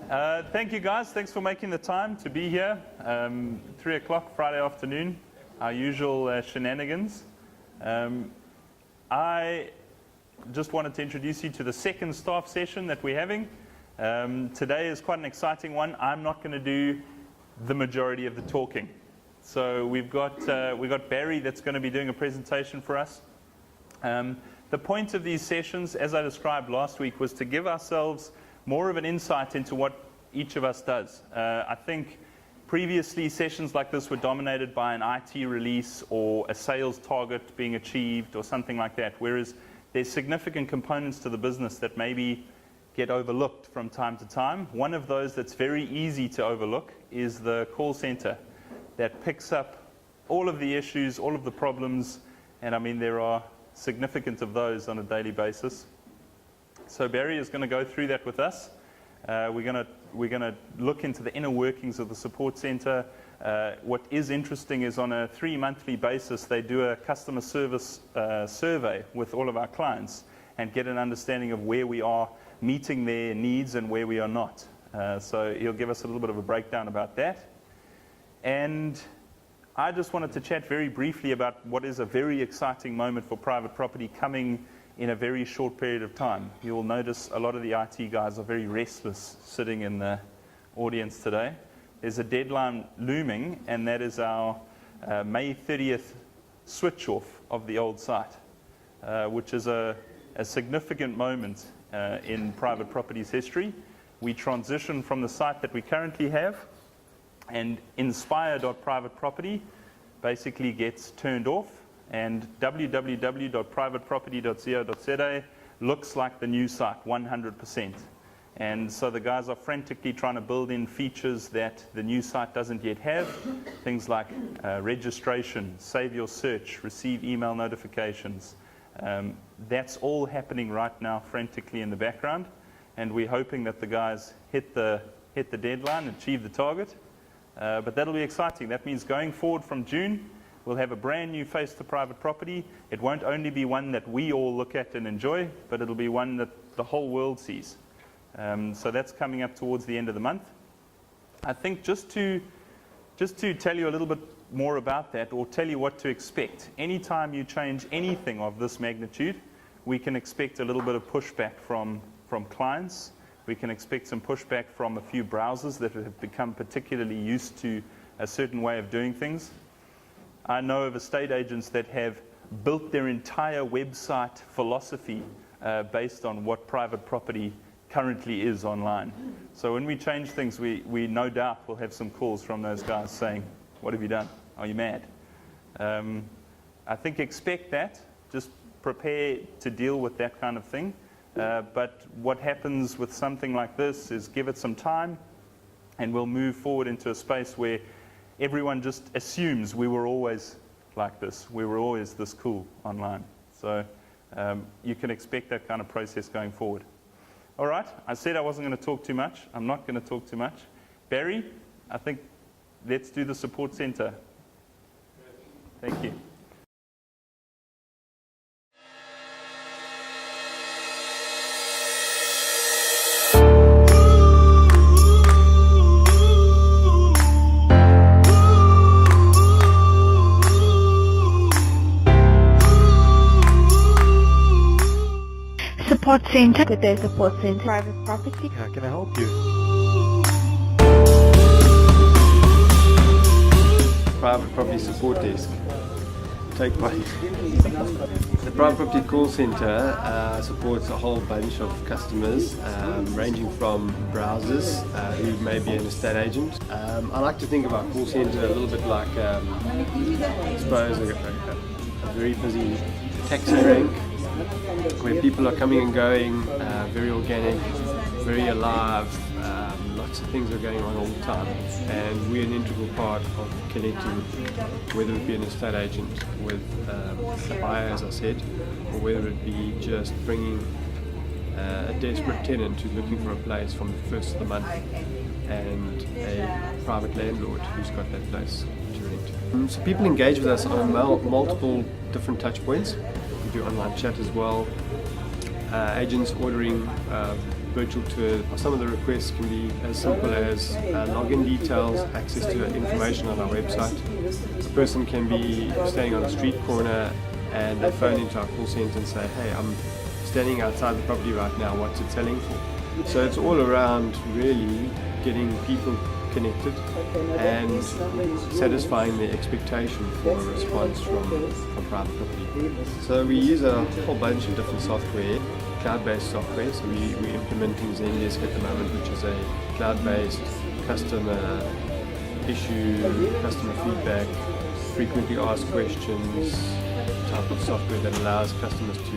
Thank you guys, thanks for making the time to be here. 3 o'clock Friday afternoon, our usual shenanigans. I just wanted to introduce you to the second staff session that we're having. Today is quite an exciting one. I'm not going to do the majority of the talking. So we've got Barry that's going to be doing a presentation for us. The point of these sessions, as I described last week, was to give ourselves more of an insight into what each of us does. I think previously sessions like this were dominated by an IT release or a sales target being achieved or something like that, whereas there's significant components to the business that maybe get overlooked from time to time. One of those that's very easy to overlook is the call center that picks up all of the issues, all of the problems, and I mean there are significant of those on a daily basis. So Barry is going to go through that with us. We're going to look into the inner workings of the support center. What is interesting is on a 3-monthly basis, they do a customer service survey with all of our clients and get an understanding of where we are meeting their needs and where we are not. So he'll give us a little bit of a breakdown about that. And I just wanted to chat very briefly about what is a very exciting moment for private property coming in a very short period of time. You will notice a lot of the IT guys are very restless sitting in the audience today. There's a deadline looming, and that is our May 30th switch off of the old site, which is a significant moment in private property's history. We transition from the site that we currently have, and inspire.privateproperty basically gets turned off, and www.privateproperty.co.za looks like the new site 100%. And so the guys are frantically trying to build in features that the new site doesn't yet have, things like registration, save your search, receive email notifications. That's all happening right now frantically in the background, and we're hoping that the guys hit the deadline, achieve the target. But that'll be exciting. That means going forward from June, we'll have a brand new face to private property. It won't only be one that we all look at and enjoy, but it'll be one that the whole world sees. So that's coming up towards the end of the month. I think just to tell you a little bit more about that, or tell you what to expect, anytime you change anything of this magnitude, we can expect a little bit of pushback from clients. We can expect some pushback from a few browsers that have become particularly used to a certain way of doing things. I know of estate agents that have built their entire website philosophy based on what private property currently is online. So when we change things, we no doubt will have some calls from those guys saying, "What have you done? Are you mad?" I think expect that. Just prepare to deal with that kind of thing. But what happens with something like this is give it some time, and we'll move forward into a space where everyone just assumes we were always like this. We were always this cool online. So you can expect that kind of process going forward. All right, I said I wasn't going to talk too much. I'm not going to talk too much. Barry, I think let's do the support center. Thank you. Support center. Good day, support center. Private property. How can I help you? Private property support desk. Take one. The private property call center supports a whole bunch of customers, ranging from browsers who may be an estate agent. I like to think of our call center a little bit like, I suppose, a very busy taxi rank, where people are coming and going, very organic, very alive, lots of things are going on all the time, and we're an integral part of connecting, whether it be an estate agent with a buyer, as I said, or whether it be just bringing a desperate tenant who's looking for a place from the first of the month, and a private landlord who's got that place to rent. So people engage with us on multiple different touch points. We do online chat as well. Agents ordering virtual tour. Some of the requests can be as simple as login details, access to information on our website. A person can be staying on a street corner and they phone into our call center and say, hey, I'm standing outside the property right now, what's it selling for? So it's all around really getting people connected and satisfying their expectation for a response from private property. So we use a whole bunch of different software, cloud-based software. So we're implementing Zendesk at the moment, which is a cloud-based customer issue, customer feedback, frequently asked questions type of software that allows customers to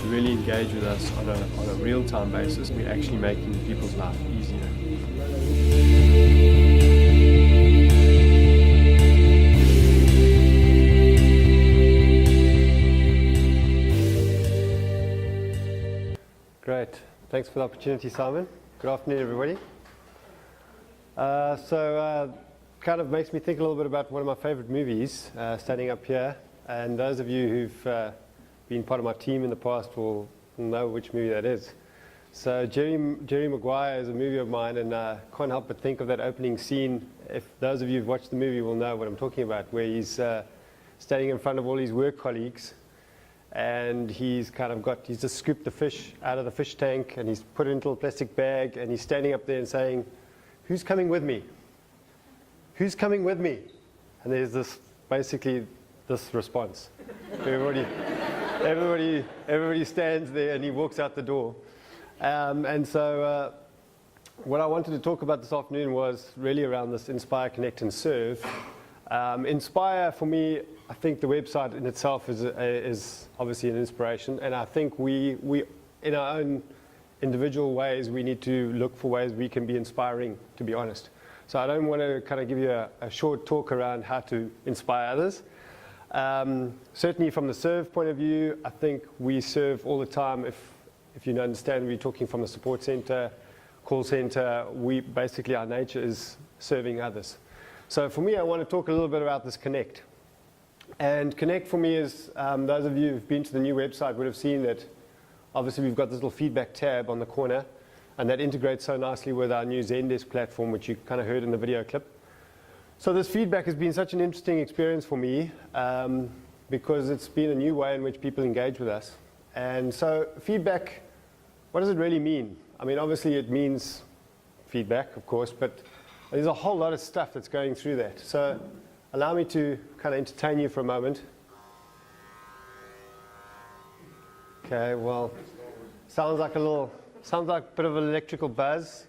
really engage with us on a real-time basis. We're actually making people's life easier. Great. Thanks for the opportunity, Simon. Good afternoon, everybody. Kind of makes me think a little bit about one of my favorite movies, standing up here. And those of you who've been part of my team in the past will know which movie that is. So Jerry Maguire is a movie of mine, and I can't help but think of that opening scene. If those of you who've watched the movie will know what I'm talking about, where he's standing in front of all his work colleagues, and he's just scooped the fish out of the fish tank, and he's put it into a plastic bag, and he's standing up there and saying, "Who's coming with me? Who's coming with me?" And there's basically this response. Everybody stands there, and he walks out the door. What I wanted to talk about this afternoon was really around this Inspire, Connect and Serve. Inspire, for me, I think the website in itself is obviously an inspiration, and I think we in our own individual ways, we need to look for ways we can be inspiring, to be honest. So I don't want to kind of give you a short talk around how to inspire others. Certainly from the serve point of view, I think we serve all the time. If you understand, we're talking from a support center, call center, our nature is serving others. So for me, I want to talk a little bit about this Connect. And Connect for me is, those of you who've been to the new website would have seen that obviously we've got this little feedback tab on the corner, and that integrates so nicely with our new Zendesk platform, which you kind of heard in the video clip. So this feedback has been such an interesting experience for me because it's been a new way in which people engage with us. And so feedback, what does it really mean? I mean, obviously it means feedback, of course, but there's a whole lot of stuff that's going through that. So allow me to kind of entertain you for a moment. Okay, well, sounds like a bit of an electrical buzz,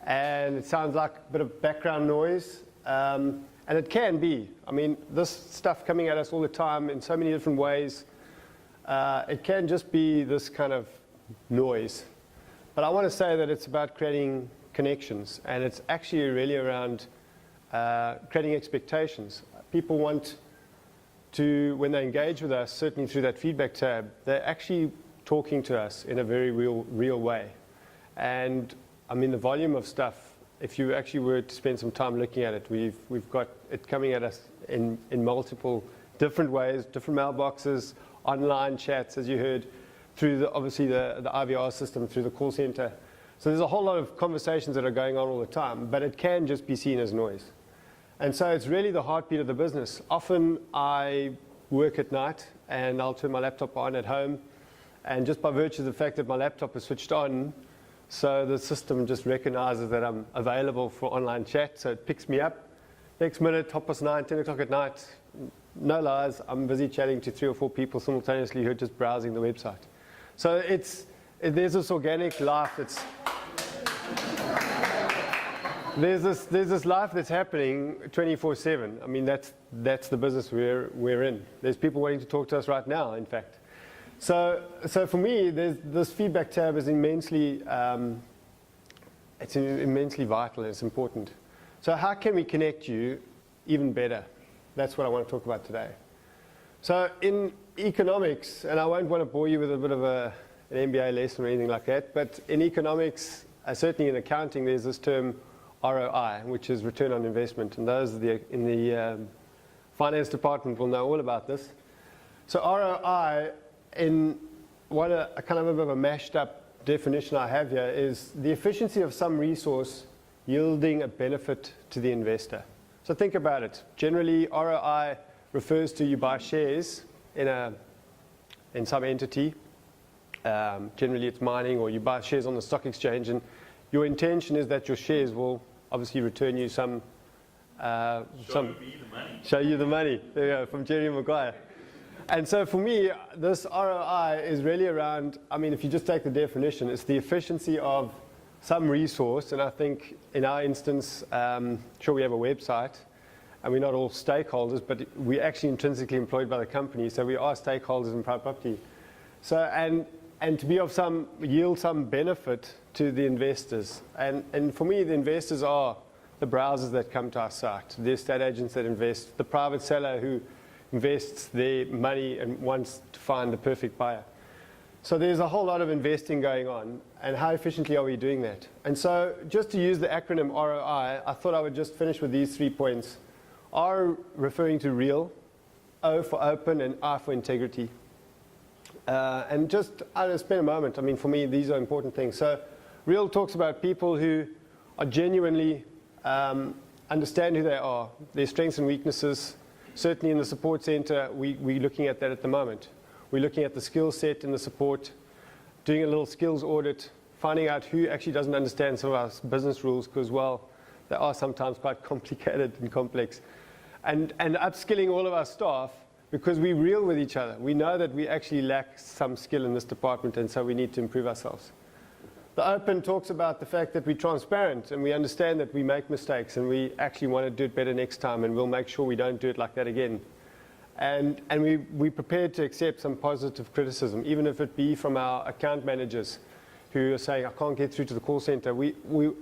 and it sounds like a bit of background noise. And it can be. I mean, this stuff coming at us all the time in so many different ways, it can just be this kind of noise. But I want to say that it's about creating connections, and it's actually really around creating expectations. People want to, when they engage with us, certainly through that feedback tab, they're actually talking to us in a very real way. And I mean, the volume of stuff, if you actually were to spend some time looking at it, we've got it coming at us in multiple different ways, different mailboxes, online chats, as you heard, through obviously the IVR system, through the call center. So there's a whole lot of conversations that are going on all the time, but it can just be seen as noise. And so it's really the heartbeat of the business. Often I work at night, and I'll turn my laptop on at home, and just by virtue of the fact that my laptop is switched on, so the system just recognizes that I'm available for online chat, so it picks me up. Next minute, 9:30, 10 o'clock at night, no lies, I'm busy chatting to 3 or 4 people simultaneously who are just browsing the website. So there's this organic life there's this life that's happening 24/7. I mean, that's the business we're in. There's people waiting to talk to us right now, in fact. So for me, this feedback tab is immensely vital. It's important. So how can we connect you even better? That's what I want to talk about today. So in economics, and I won't want to bore you with a bit of an MBA lesson or anything like that, but in economics, certainly in accounting, there's this term ROI, which is return on investment, and those in the finance department will know all about this. So ROI, in what a kind of a bit of a mashed up definition I have here is the efficiency of some resource yielding a benefit to the investor. So think about it. Generally, ROI refers to you buy shares in some entity. Generally, it's mining, or you buy shares on the stock exchange, and your intention is that your shares will obviously return you show you the money. There you go, from Jerry Maguire. And so for me, this ROI is really around, I mean, if you just take the definition, it's the efficiency of some resource. And I think in our instance, sure, we have a website, and we're not all stakeholders, but we're actually intrinsically employed by the company, so we are stakeholders in private property. So, and to be of some, yield some benefit to the investors. And for me, the investors are the browsers that come to our site, the estate agents that invest, the private seller who invests their money and wants to find the perfect buyer. So there's a whole lot of investing going on, and how efficiently are we doing that? And so just to use the acronym ROI, I thought I would just finish with these 3 points. R referring to real, O for open, and I for integrity. And just, I'll spend a moment, I mean, for me, these are important things. So real talks about people who are genuinely understand who they are, their strengths and weaknesses. Certainly in the support center, we're looking at that at the moment. We're looking at the skill set in the support, doing a little skills audit, finding out who actually doesn't understand some of our business rules, because, well, they are sometimes quite complicated and complex. And upskilling all of our staff, because we're real with each other. We know that we actually lack some skill in this department, and so we need to improve ourselves. The open talks about the fact that we're transparent and we understand that we make mistakes and we actually want to do it better next time, and we'll make sure we don't do it like that again. And we're prepared to accept some positive criticism, even if it be from our account managers who are saying, I can't get through to the call center. We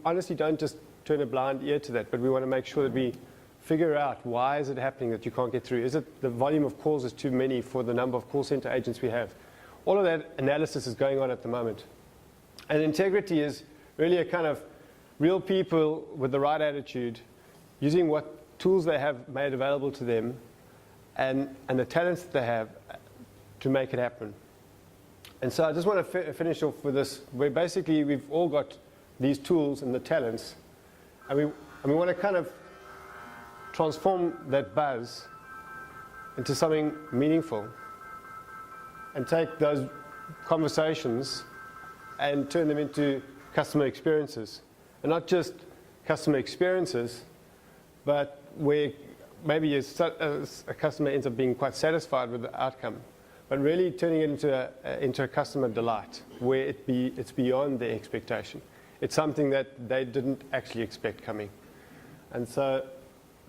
honestly don't just turn a blind ear to that, but we want to make sure that we figure out why is it happening that you can't get through. Is it the volume of calls is too many for the number of call center agents we have? All of that analysis is going on at the moment. And integrity is really a kind of real people with the right attitude, using what tools they have made available to them and the talents that they have to make it happen. And so I just want to finish off with this, where basically we've all got these tools and the talents, and we want to kind of transform that buzz into something meaningful and take those conversations and turn them into customer experiences. And not just customer experiences, but where maybe a customer ends up being quite satisfied with the outcome, but really turning it into a customer delight, where it's beyond their expectation. It's something that they didn't actually expect coming. And so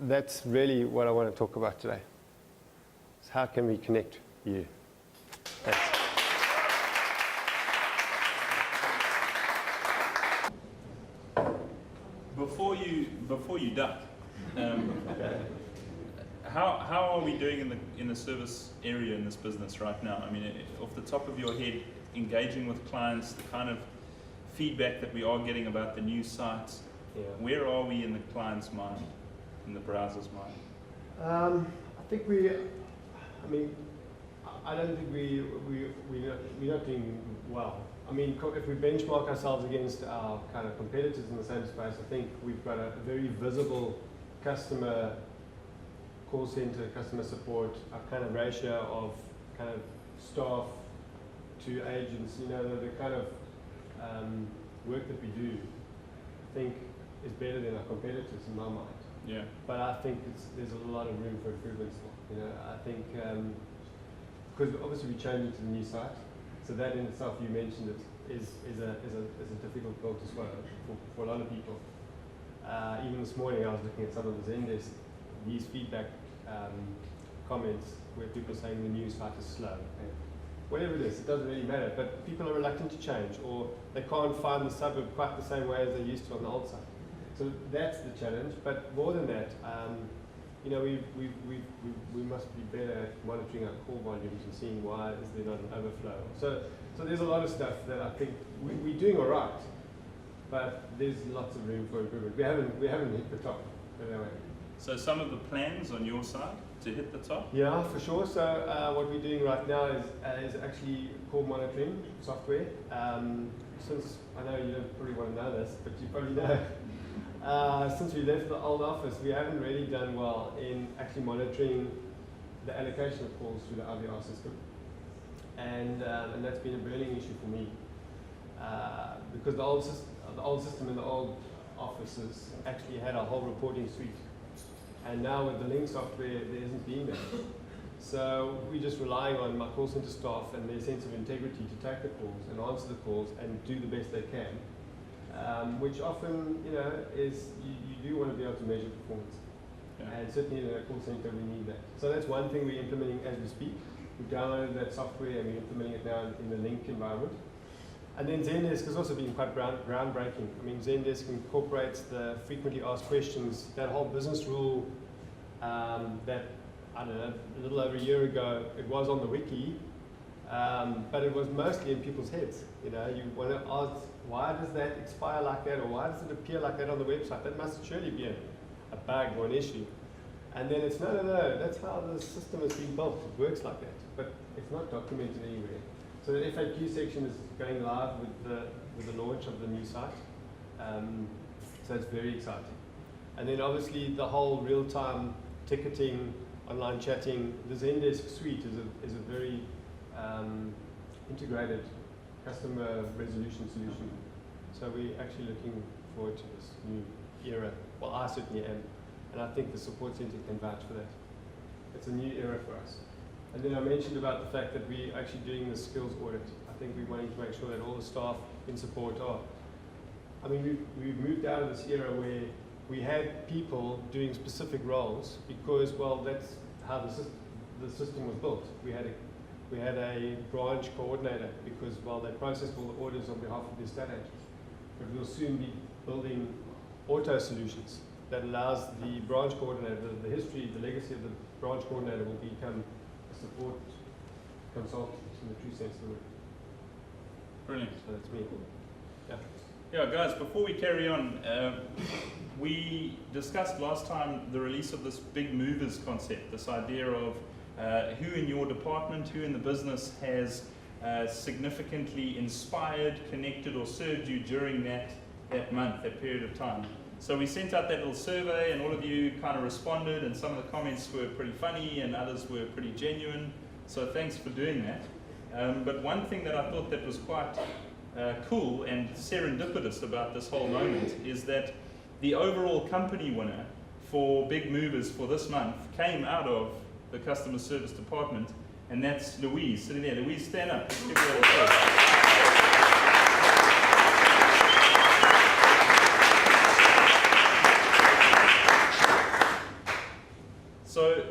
that's really what I want to talk about today. Is how can we connect you? Thanks. Before you duck, how are we doing in the service area in this business right now? I mean, off the top of your head, engaging with clients, the kind of feedback that we are getting about the new sites, where are we in the client's mind, in the browser's mind? I don't think we're not doing well. I mean, if we benchmark ourselves against our kind of competitors in the same space, I think we've got a very visible customer call center, customer support, our kind of ratio of kind of staff to agents, you know, the kind of work that we do, I think is better than our competitors in my mind. Yeah. But I think there's a lot of room for improvement still. You know, I think because obviously we changed to the new site, so that in itself, you mentioned it, is a difficult pill to swallow for a lot of people. Even this morning, I was looking at some of the Zendesk, these feedback comments where people are saying the new site is slow. And whatever it is, it doesn't really matter. But people are reluctant to change, or they can't find the suburb quite the same way as they used to on the old site. So that's the challenge. But more than that, you know, we must be better at monitoring our call volumes and seeing why is there not an overflow. So there's a lot of stuff that I think we're doing all right, but there's lots of room for improvement. We haven't hit the top, put it that way. So some of the plans on your side to hit the top? Yeah, for sure. So what we're doing right now is actually call monitoring software. Since I know you don't probably want to know this, but you probably know, since we left the old office, we haven't really done well in actually monitoring the allocation of calls through the IVR system. And that's been a burning issue for me. Because the old system in the old offices actually had a whole reporting suite. And now with the Link software, there isn't being that. So we're just relying on my call center staff and their sense of integrity to take the calls and answer the calls and do the best they can. Which often, is you do want to be able to measure performance. Yeah. And certainly in a call center, we need that. So that's one thing we're implementing as we speak. We've downloaded that software and we're implementing it now in the Link environment. And then Zendesk has also been quite groundbreaking. I mean, Zendesk incorporates the frequently asked questions, that whole business rule that, I don't know, a little over a year ago, it was on the wiki, but it was mostly in people's heads. You want to ask, why does that expire like that, or why does it appear like that on the website? That must surely be a bug or an issue. And then it's, no, that's how the system has been built. It works like that, but it's not documented anywhere. So the FAQ section is going live with the launch of the new site. So it's very exciting. And then obviously the whole real-time ticketing, online chatting, the Zendesk suite is a very integrated customer resolution solution. So we're actually looking forward to this new era. Well, I certainly am. And I think the support center can vouch for that. It's a new era for us. And then I mentioned about the fact that we're actually doing the skills audit. I think we're wanting to make sure that all the staff in support are. I mean, we've moved out of this era where we had people doing specific roles because, well, that's how the system was built. We had a branch coordinator because, well, they processed all the orders on behalf of the estate agents. But we'll soon be building auto solutions that allows the branch coordinator, the history, the legacy of the branch coordinator will become support consultant in the true sense of the word. Brilliant. So that's me. Yeah. Yeah, guys, before we carry on, we discussed last time the release of this big movers concept, this idea of who in your department, who in the business has significantly inspired, connected, or served you during that month, that period of time. So we sent out that little survey and all of you kind of responded, and some of the comments were pretty funny and others were pretty genuine. So thanks for doing that. But one thing that I thought that was quite cool and serendipitous about this whole moment is that the overall company winner for Big Movers for this month came out of the customer service department, and that's Louise, sitting there. Louise, stand up. Let's give her a applause. So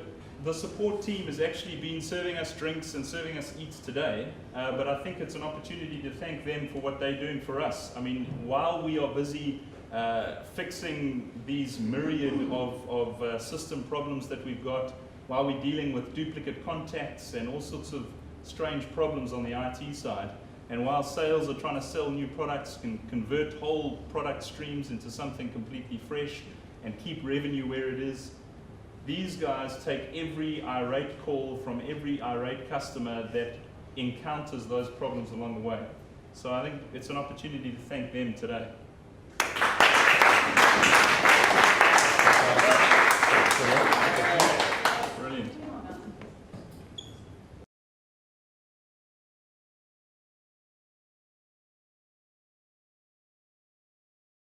the support team has actually been serving us drinks and serving us eats today, but I think it's an opportunity to thank them for what they're doing for us. I mean, while we are busy fixing these myriad of system problems that we've got, while we're dealing with duplicate contacts and all sorts of strange problems on the IT side, and while sales are trying to sell new products, can convert whole product streams into something completely fresh and keep revenue where it is, these guys take every irate call from every irate customer that encounters those problems along the way. So I think it's an opportunity to thank them today.